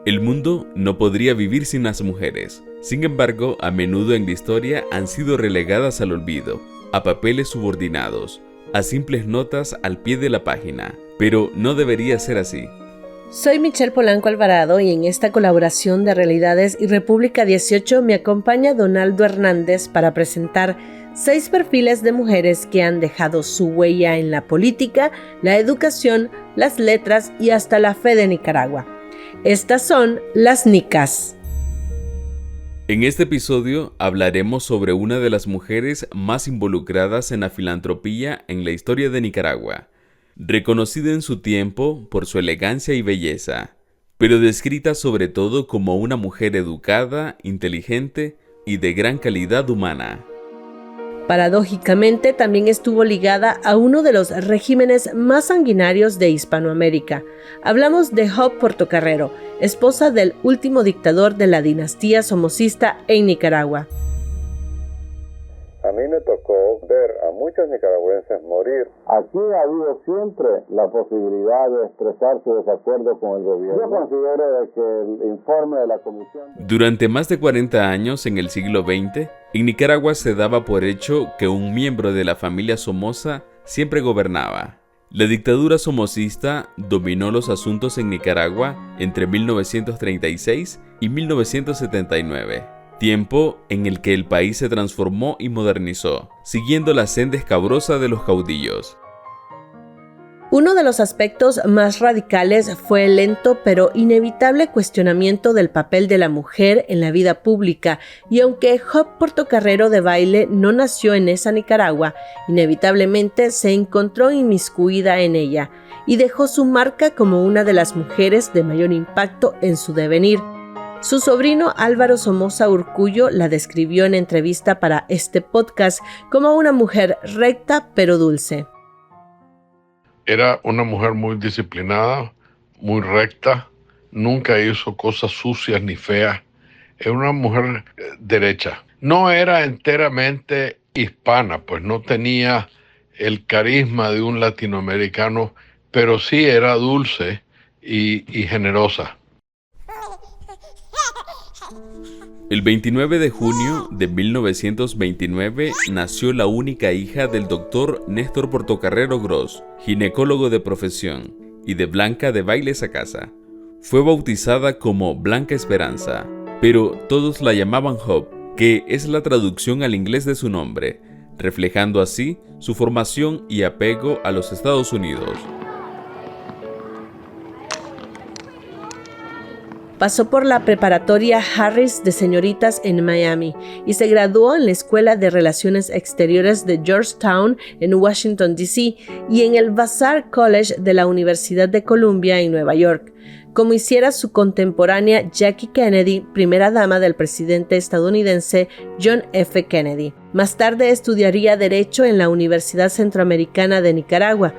El mundo no podría vivir sin las mujeres. Sin embargo, a menudo en la historia han sido relegadas al olvido, a papeles subordinados, a simples notas al pie de la página. Pero no debería ser así. Soy Michelle Polanco Alvarado y en esta colaboración de Realidades y República 18 me acompaña Donaldo Hernández para presentar 6 perfiles de mujeres que han dejado su huella en la política, la educación, las letras y hasta la fe de Nicaragua. Estas son las Nicas. En este episodio hablaremos sobre una de las mujeres más involucradas en la filantropía en la historia de Nicaragua, reconocida en su tiempo por su elegancia y belleza, pero descrita sobre todo como una mujer educada, inteligente y de gran calidad humana. Paradójicamente, también estuvo ligada a uno de los regímenes más sanguinarios de Hispanoamérica. Hablamos de Job Portocarrero, esposa del último dictador de la dinastía somocista en Nicaragua. A mí me tocó ver a muchos nicaragüenses morir. Aquí ha habido siempre la posibilidad de expresar su desacuerdo con el gobierno. Yo considero de que el informe de la comisión... Durante más de 40 años en el siglo XX, en Nicaragua se daba por hecho que un miembro de la familia Somoza siempre gobernaba. La dictadura somocista dominó los asuntos en Nicaragua entre 1936 y 1979. Tiempo en el que el país se transformó y modernizó, siguiendo la senda escabrosa de los caudillos. Uno de los aspectos más radicales fue el lento pero inevitable cuestionamiento del papel de la mujer en la vida pública, y aunque Job Portocarrero de Baile no nació en esa Nicaragua, inevitablemente se encontró inmiscuida en ella y dejó su marca como una de las mujeres de mayor impacto en su devenir. Su sobrino Álvaro Somoza Urcullo la describió en entrevista para este podcast como una mujer recta pero dulce. Era una mujer muy disciplinada, muy recta, nunca hizo cosas sucias ni feas. Era una mujer derecha. No era enteramente hispana, pues no tenía el carisma de un latinoamericano, pero sí era dulce y generosa. El 29 de junio de 1929 nació la única hija del doctor Néstor Portocarrero Gross, ginecólogo de profesión, y de Blanca de Baile Sacasa. Fue bautizada como Blanca Esperanza, pero todos la llamaban Job, que es la traducción al inglés de su nombre, reflejando así su formación y apego a los Estados Unidos. Pasó por la preparatoria Harris de señoritas en Miami y se graduó en la Escuela de Relaciones Exteriores de Georgetown en Washington, D.C. y en el Vassar College de la Universidad de Columbia en Nueva York, como hiciera su contemporánea Jackie Kennedy, primera dama del presidente estadounidense John F. Kennedy. Más tarde estudiaría Derecho en la Universidad Centroamericana de Nicaragua.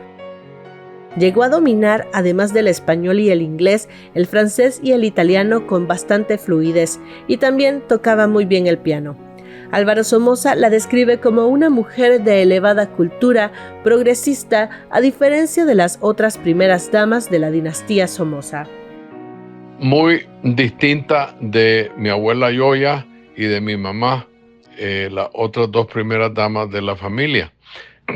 Llegó a dominar, además del español y el inglés, el francés y el italiano con bastante fluidez, y también tocaba muy bien el piano. Álvaro Somoza la describe como una mujer de elevada cultura, progresista, a diferencia de las otras primeras damas de la dinastía Somoza. Muy distinta de mi abuela Yoya y de mi mamá, las otras dos primeras damas de la familia,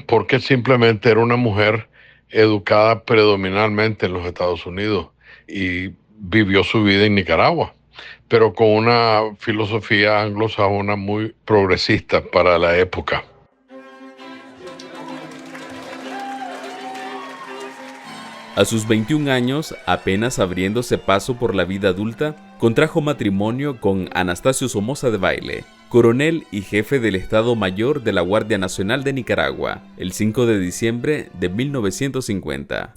porque simplemente era una mujer educada predominantemente en los Estados Unidos y vivió su vida en Nicaragua, pero con una filosofía anglosajona muy progresista para la época. A sus 21 años, apenas abriéndose paso por la vida adulta, contrajo matrimonio con Anastasio Somoza de Baile, coronel y jefe del Estado Mayor de la Guardia Nacional de Nicaragua, el 5 de diciembre de 1950.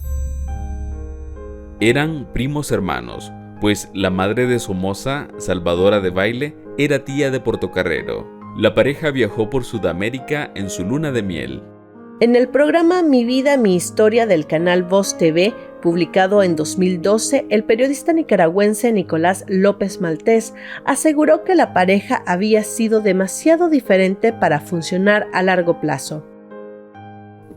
Eran primos hermanos, pues la madre de Somoza, Salvadora de Baile, era tía de Portocarrero. La pareja viajó por Sudamérica en su luna de miel. En el programa Mi Vida, Mi Historia del canal Voz TV, publicado en 2012, el periodista nicaragüense Nicolás López Maltés aseguró que la pareja había sido demasiado diferente para funcionar a largo plazo.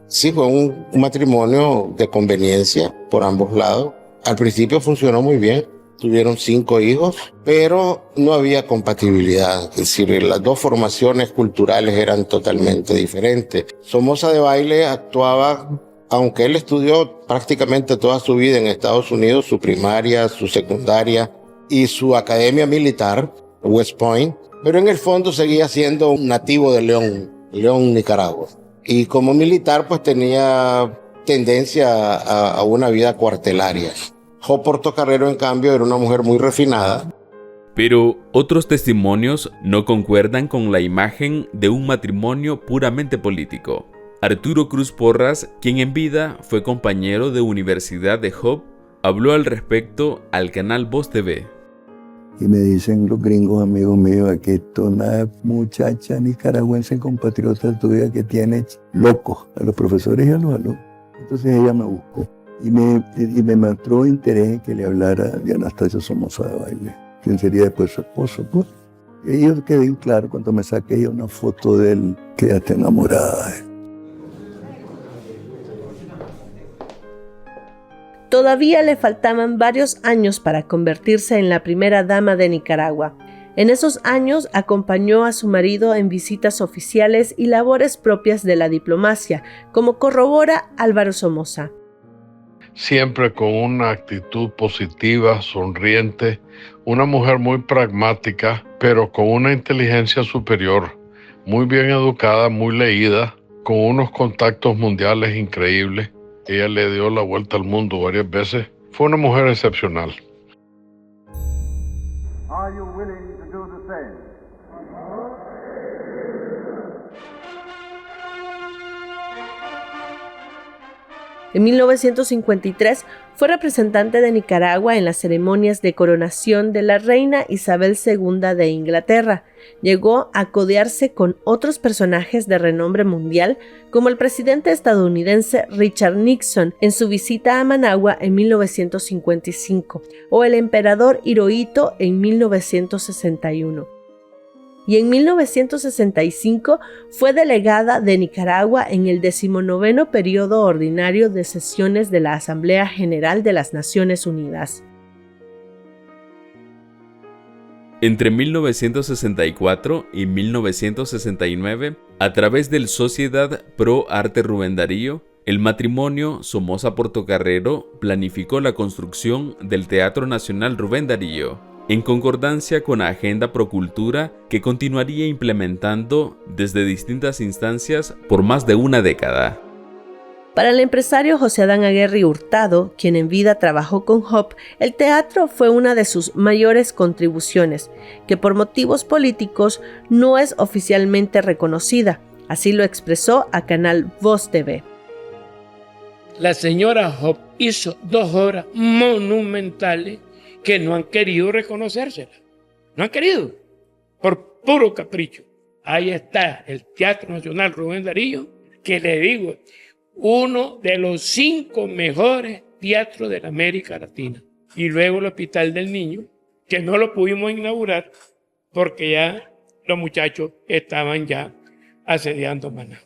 Sí, fue un matrimonio de conveniencia por ambos lados. Al principio funcionó muy bien. tuvieron 5 hijos, pero no había compatibilidad. Es decir, las dos formaciones culturales eran totalmente diferentes. Somoza Debayle actuaba, aunque él estudió prácticamente toda su vida en Estados Unidos, su primaria, su secundaria y su academia militar, West Point, pero en el fondo seguía siendo un nativo de León, Nicaragua. Y como militar, pues tenía tendencia a una vida cuartelaria. Jo Portocarrero, en cambio, era una mujer muy refinada. Pero otros testimonios no concuerdan con la imagen de un matrimonio puramente político. Arturo Cruz Porras, quien en vida fue compañero de universidad de Job, habló al respecto al canal Voz TV. Y me dicen los gringos amigos míos que esto una muchacha nicaragüense compatriota tuya que tiene locos a los profesores y a los alumnos. Entonces ella me buscó y me mostró interés en que le hablara de Anastasio Somoza Debayle, quien sería después su esposo. Pues. Y yo quedé claro cuando me saqué una foto de él que ya está enamorada de él. Todavía le faltaban varios años para convertirse en la primera dama de Nicaragua. En esos años acompañó a su marido en visitas oficiales y labores propias de la diplomacia, como corrobora Álvaro Somoza. Siempre con una actitud positiva, sonriente, una mujer muy pragmática, pero con una inteligencia superior, muy bien educada, muy leída, con unos contactos mundiales increíbles. Ella le dio la vuelta al mundo varias veces. Fue una mujer excepcional. Are you willing to do the same? En 1953 fue representante de Nicaragua en las ceremonias de coronación de la reina Isabel II de Inglaterra. Llegó a codearse con otros personajes de renombre mundial, como el presidente estadounidense Richard Nixon en su visita a Managua en 1955, o el emperador Hirohito en 1961. Y en 1965 fue delegada de Nicaragua en el 19º periodo ordinario de sesiones de la Asamblea General de las Naciones Unidas. Entre 1964 y 1969, a través del Sociedad Pro Arte Rubén Darío, el matrimonio Somoza Portocarrero planificó la construcción del Teatro Nacional Rubén Darío, en concordancia con la Agenda Pro Cultura que continuaría implementando desde distintas instancias por más de una década. Para el empresario José Adán Aguerri Hurtado, quien en vida trabajó con Job, el teatro fue una de sus mayores contribuciones, que por motivos políticos no es oficialmente reconocida. Así lo expresó a Canal Voz TV. La señora Job hizo 2 obras monumentales que no han querido reconocérselas. No han querido, por puro capricho. Ahí está el Teatro Nacional Rubén Darío, que le digo, uno de los 5 mejores teatros de la América Latina. Y luego el Hospital del Niño, que no lo pudimos inaugurar porque ya los muchachos estaban ya asediando Maná.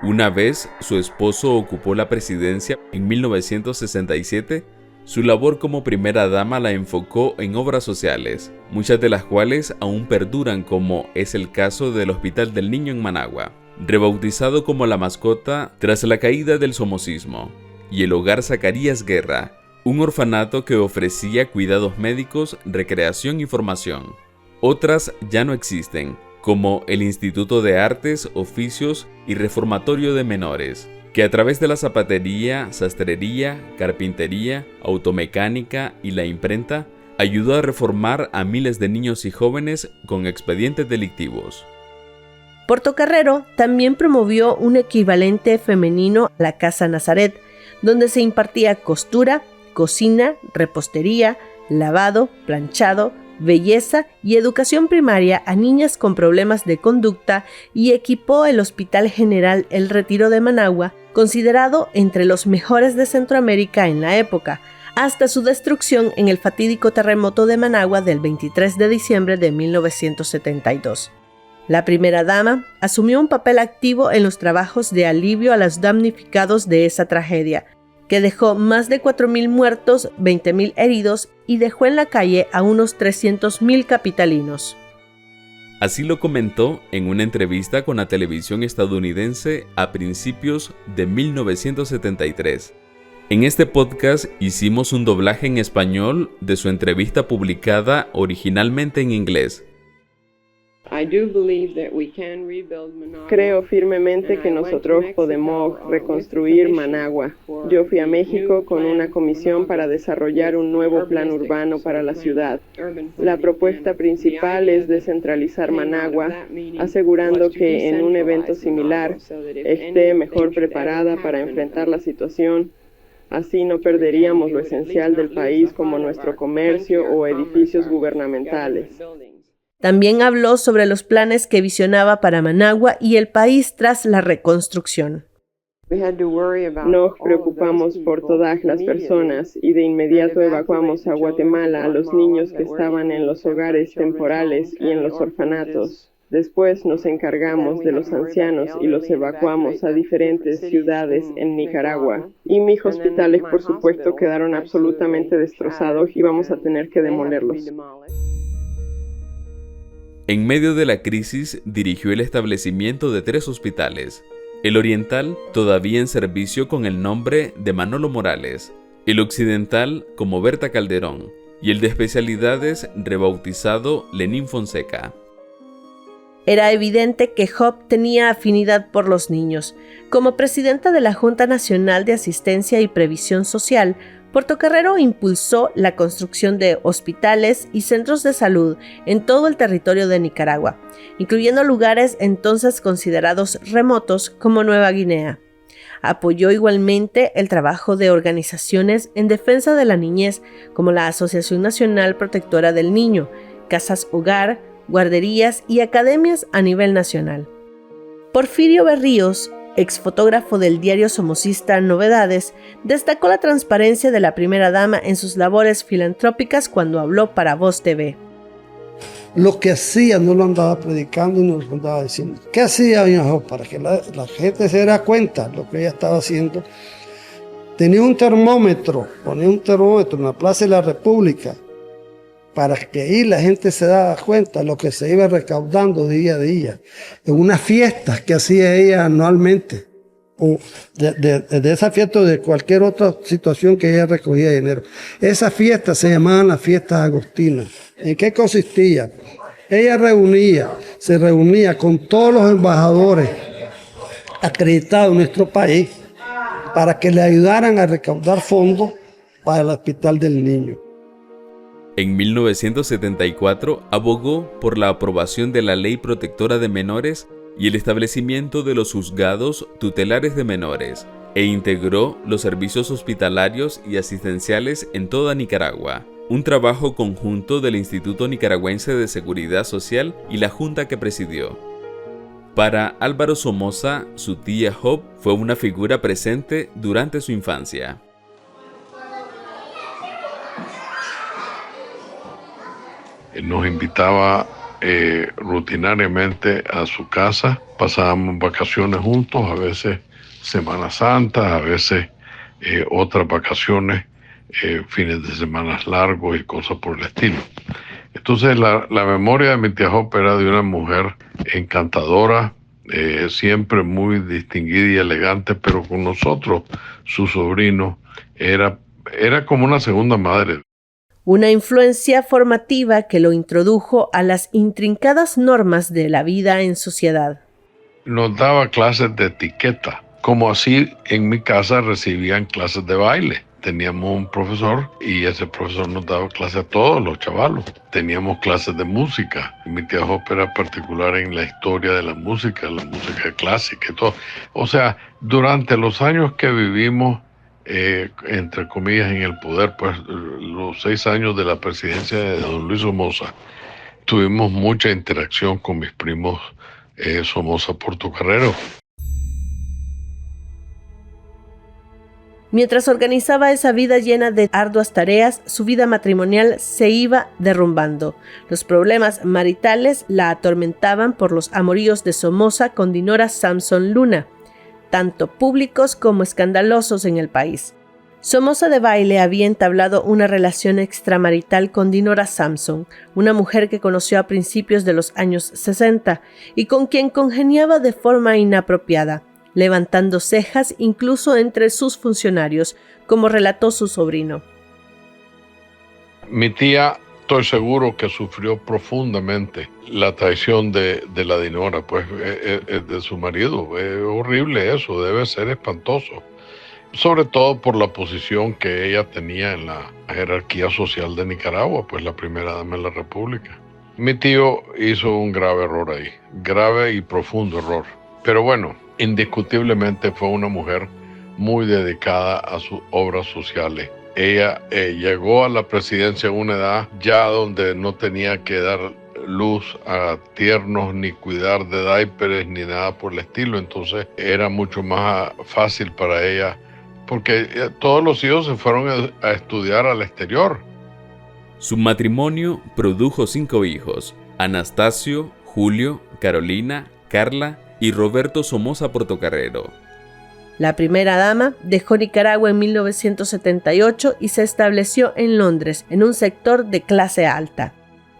Una vez su esposo ocupó la presidencia en 1967, su labor como primera dama la enfocó en obras sociales, muchas de las cuales aún perduran, como es el caso del Hospital del Niño en Managua, rebautizado como La Mascota tras la caída del somocismo, y el Hogar Zacarías Guerra, un orfanato que ofrecía cuidados médicos, recreación y formación. Otras ya no existen, como el Instituto de Artes, Oficios y Reformatorio de Menores, que a través de la zapatería, sastrería, carpintería, automecánica y la imprenta, ayudó a reformar a miles de niños y jóvenes con expedientes delictivos. Portocarrero también promovió un equivalente femenino a la Casa Nazaret, donde se impartía costura, cocina, repostería, lavado, planchado, belleza y educación primaria a niñas con problemas de conducta, y equipó el Hospital General El Retiro de Managua, considerado entre los mejores de Centroamérica en la época, hasta su destrucción en el fatídico terremoto de Managua del 23 de diciembre de 1972. La primera dama asumió un papel activo en los trabajos de alivio a los damnificados de esa tragedia, que dejó más de 4.000 muertos, 20.000 heridos y dejó en la calle a unos 300.000 capitalinos. Así lo comentó en una entrevista con la televisión estadounidense a principios de 1973. En este podcast hicimos un doblaje en español de su entrevista publicada originalmente en inglés. Creo firmemente que nosotros podemos reconstruir Managua. Yo fui a México con una comisión para desarrollar un nuevo plan urbano para la ciudad. La propuesta principal es descentralizar Managua, asegurando que en un evento similar esté mejor preparada para enfrentar la situación. Así no perderíamos lo esencial del país como nuestro comercio o edificios gubernamentales. También habló sobre los planes que visionaba para Managua y el país tras la reconstrucción. Nos preocupamos por todas las personas y de inmediato evacuamos a Guatemala a los niños que estaban en los hogares temporales y en los orfanatos. Después nos encargamos de los ancianos y los evacuamos a diferentes ciudades en Nicaragua. Y mis hospitales, por supuesto, quedaron absolutamente destrozados y vamos a tener que demolerlos. En medio de la crisis, dirigió el establecimiento de 3 hospitales. El oriental, todavía en servicio con el nombre de Manolo Morales, el occidental como Berta Calderón, y el de especialidades rebautizado Lenín Fonseca. Era evidente que Hope tenía afinidad por los niños. Como presidenta de la Junta Nacional de Asistencia y Previsión Social, Portocarrero impulsó la construcción de hospitales y centros de salud en todo el territorio de Nicaragua, incluyendo lugares entonces considerados remotos como Nueva Guinea. Apoyó igualmente el trabajo de organizaciones en defensa de la niñez, como la Asociación Nacional Protectora del Niño, casas hogar, guarderías y academias a nivel nacional. Porfirio Berríos, exfotógrafo del diario somocista Novedades, destacó la transparencia de la primera dama en sus labores filantrópicas cuando habló para Voz TV. Lo que hacía no lo andaba predicando y no lo andaba diciendo. ¿Qué hacía doña Hope? Para que la gente se diera cuenta de lo que ella estaba haciendo. Tenía un termómetro, ponía un termómetro en la Plaza de la República para que ahí la gente se daba cuenta de lo que se iba recaudando día a día. En unas fiestas que hacía ella anualmente, o de esa fiesta o de cualquier otra situación que ella recogía dinero. Esas fiestas se llamaban las fiestas agostinas. ¿En qué consistía? Ella se reunía con todos los embajadores acreditados en nuestro país para que le ayudaran a recaudar fondos para el Hospital del Niño. En 1974 abogó por la aprobación de la Ley Protectora de Menores y el establecimiento de los juzgados tutelares de menores, e integró los servicios hospitalarios y asistenciales en toda Nicaragua, un trabajo conjunto del Instituto Nicaragüense de Seguridad Social y la Junta que presidió. Para Álvaro Somoza, su tía Hope fue una figura presente durante su infancia. Nos invitaba rutinariamente a su casa, pasábamos vacaciones juntos, a veces Semana Santa, a veces otras vacaciones, fines de semana largos y cosas por el estilo. Entonces la memoria de mi tía Hope era de una mujer encantadora, siempre muy distinguida y elegante, pero con nosotros, su sobrino, era como una segunda madre. Una influencia formativa que lo introdujo a las intrincadas normas de la vida en sociedad. Nos daba clases de etiqueta, como así en mi casa recibían clases de baile. Teníamos un profesor y ese profesor nos daba clases a todos los chavalos. Teníamos clases de música. Mi tía Hope era particular en la historia de la música clásica y todo. O sea, durante los años que vivimos, entre comillas, en el poder, pues los 6 años de la presidencia de don Luis Somoza, tuvimos mucha interacción con mis primos Somoza Portocarrero. Mientras organizaba esa vida llena de arduas tareas, su vida matrimonial se iba derrumbando. Los problemas maritales la atormentaban por los amoríos de Somoza con Dinora Samson Luna, tanto públicos como escandalosos en el país. Somoza Debayle había entablado una relación extramarital con Dinora Samson, una mujer que conoció a principios de los años 60 y con quien congeniaba de forma inapropiada, levantando cejas incluso entre sus funcionarios, como relató su sobrino. Mi tía, estoy seguro que sufrió profundamente la traición de la Dinora, pues de su marido. Es horrible eso, debe ser espantoso. Sobre todo por la posición que ella tenía en la jerarquía social de Nicaragua, pues la primera dama de la República. Mi tío hizo un grave error ahí, grave y profundo error. Pero bueno, indiscutiblemente fue una mujer muy dedicada a sus obras sociales. Ella llegó a la presidencia en una edad ya donde no tenía que dar luz a tiernos, ni cuidar de diapers, ni nada por el estilo. Entonces era mucho más fácil para ella, porque todos los hijos se fueron a estudiar al exterior. Su matrimonio produjo 5 hijos: Anastasio, Julio, Carolina, Carla y Roberto Somoza Portocarrero. La primera dama dejó Nicaragua en 1978 y se estableció en Londres, en un sector de clase alta.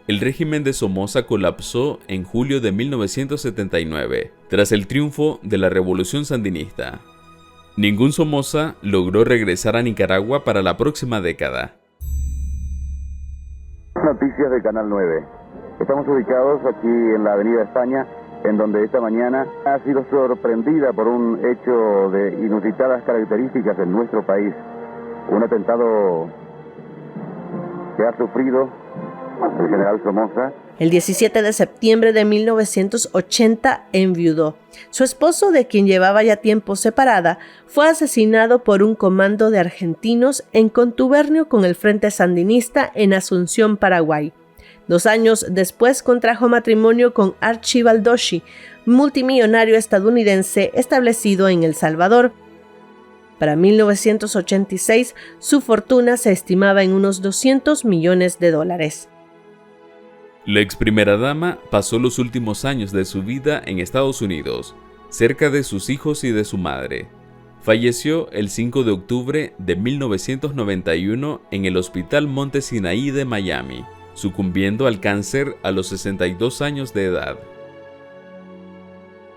El régimen de Somoza colapsó en julio de 1979, tras el triunfo de la Revolución Sandinista. Ningún Somoza logró regresar a Nicaragua para la próxima década. Noticias de Canal 9. Estamos ubicados aquí en la Avenida España, en donde esta mañana ha sido sorprendida por un hecho de inusitadas características en nuestro país. Un atentado que ha sufrido el general Somoza. El 17 de septiembre de 1980 enviudó. Su esposo, de quien llevaba ya tiempo separada, fue asesinado por un comando de argentinos en contubernio con el Frente Sandinista en Asunción, Paraguay. 2 años después contrajo matrimonio con Archibald Doshi, multimillonario estadounidense establecido en El Salvador. Para 1986, su fortuna se estimaba en unos $200 millones. La ex primera dama pasó los últimos años de su vida en Estados Unidos, cerca de sus hijos y de su madre. Falleció el 5 de octubre de 1991 en el Hospital Monte Sinaí de Miami, sucumbiendo al cáncer a los 62 años de edad.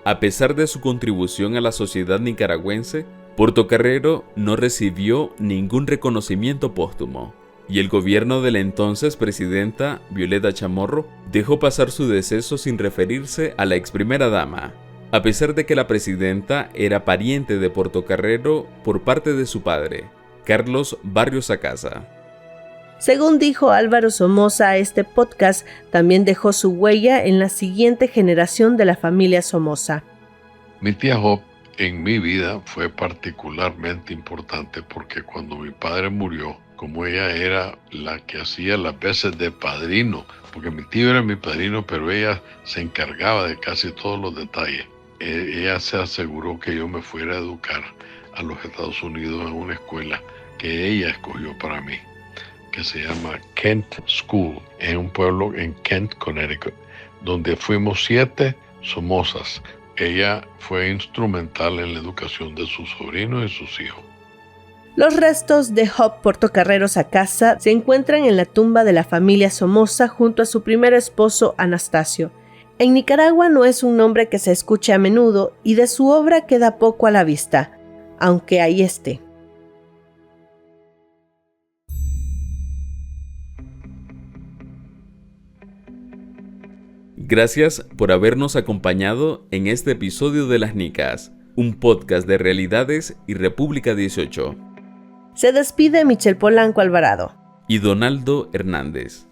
A pesar de su contribución a la sociedad nicaragüense, Portocarrero no recibió ningún reconocimiento póstumo, y el gobierno de la entonces presidenta Violeta Chamorro dejó pasar su deceso sin referirse a la ex primera dama, a pesar de que la presidenta era pariente de Portocarrero por parte de su padre, Carlos Barrios Sacasa. Según dijo Álvaro Somoza a este podcast, también dejó su huella en la siguiente generación de la familia Somoza. Mi tía Hope en mi vida fue particularmente importante porque cuando mi padre murió, como ella era la que hacía las veces de padrino, porque mi tío era mi padrino, pero ella se encargaba de casi todos los detalles. Ella se aseguró que yo me fuera a educar a los Estados Unidos en una escuela que ella escogió para mí, que se llama Kent School, en un pueblo en Kent, Connecticut, donde fuimos 7 Somozas. Ella fue instrumental en la educación de sus sobrinos y sus hijos. Los restos de Hope Portocarrero Sacasa se encuentran en la tumba de la familia Somoza junto a su primer esposo Anastasio. En Nicaragua no es un nombre que se escuche a menudo y de su obra queda poco a la vista, aunque ahí esté. Gracias por habernos acompañado en este episodio de Las Nicas, un podcast de Realidades y República 18. Se despide Michelle Polanco Alvarado y Donaldo Hernández.